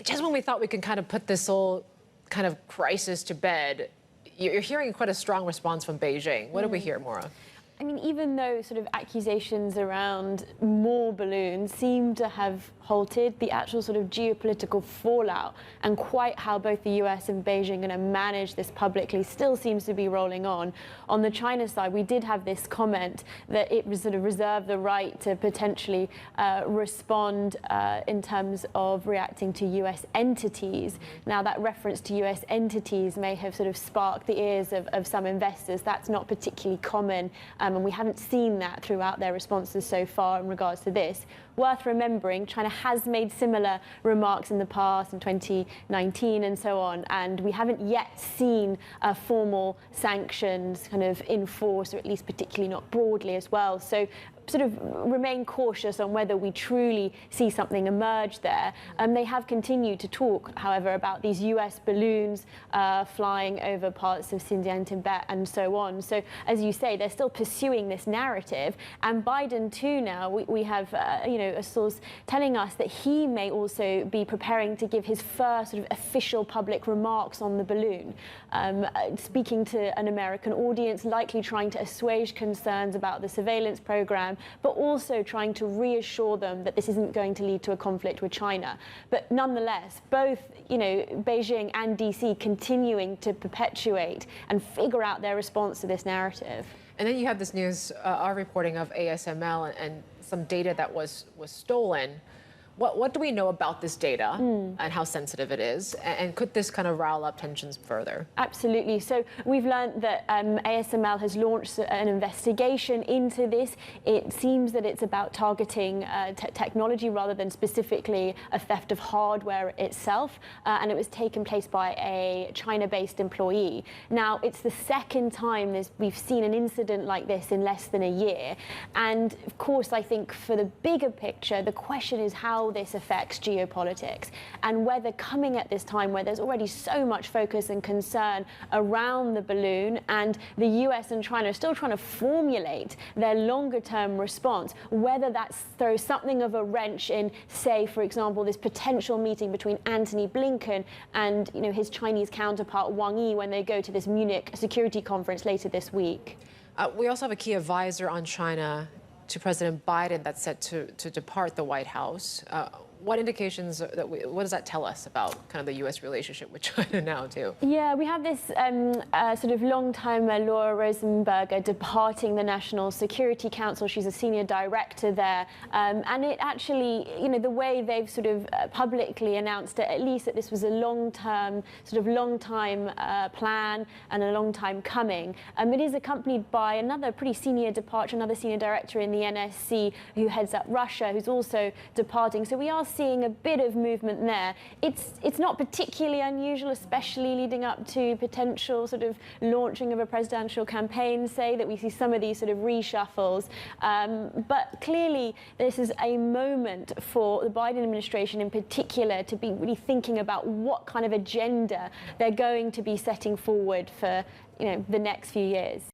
Just when we thought we could kind of put this whole kind of crisis to bed, you're hearing quite a strong response from Beijing. What do we hear, Maura? I mean, even though sort of accusations around more balloons seem to have halted, the actual sort of geopolitical fallout and quite how both the US and Beijing are going to manage this publicly still seems to be rolling on. On the China side, we did have this comment that it was sort of reserved the right to potentially respond in terms of reacting to US entities. Now, that reference to US entities may have sort of sparked the ears of some investors. That's not particularly common. And we haven't seen that throughout their responses so far in regards to this. Worth remembering, China has made similar remarks in the past, in 2019 and so on, and we haven't yet seen formal sanctions kind of enforced, or at least particularly not broadly as well. So sort of remain cautious on whether we truly see something emerge there. They have continued to talk, however, about these US balloons flying over parts of Xinjiang, Tibet, and so on. So, as you say, they're still pursuing this narrative. And Biden, too, now, we have a source telling us that he may also be preparing to give his first sort of official public remarks on the balloon, speaking to an American audience, likely trying to assuage concerns about the surveillance program, but also trying to reassure them that this isn't going to lead to a conflict with China. But nonetheless, both Beijing and DC continuing to perpetuate and figure out their response to this narrative. And then you have this news, our reporting of ASML and some data that was stolen. What do we know about this data and how sensitive it is? And could this kind of rile up tensions further? Absolutely. So we've learned that ASML has launched an investigation into this. It seems that it's about targeting technology rather than specifically a theft of hardware itself. And it was taken place by a China-based employee. Now, it's the second time we've seen an incident like this in less than a year. And of course, I think for the bigger picture, the question is how this affects geopolitics and whether coming at this time where there's already so much focus and concern around the balloon and the US and China are still trying to formulate their longer term response, whether that throws something of a wrench in, say, for example, this potential meeting between Antony Blinken and his Chinese counterpart Wang Yi when they go to this Munich security conference later this week. We also have a key advisor on China to President Biden that's set to depart the White House. What indications, what does that tell us about kind of the U.S. relationship with China now, too? Yeah, we have this sort of long-timer Laura Rosenberger departing the National Security Council. She's a senior director there. And it actually, the way they've sort of publicly announced it, at least that this was a long-time plan and a long time coming. It is accompanied by another pretty senior departure, another senior director in the NSC who heads up Russia, who's also departing. So we are seeing a bit of movement there. It's not particularly unusual, especially leading up to potential sort of launching of a presidential campaign, say, that we see some of these sort of reshuffles. But clearly, this is a moment for the Biden administration in particular to be really thinking about what kind of agenda they're going to be setting forward for the next few years.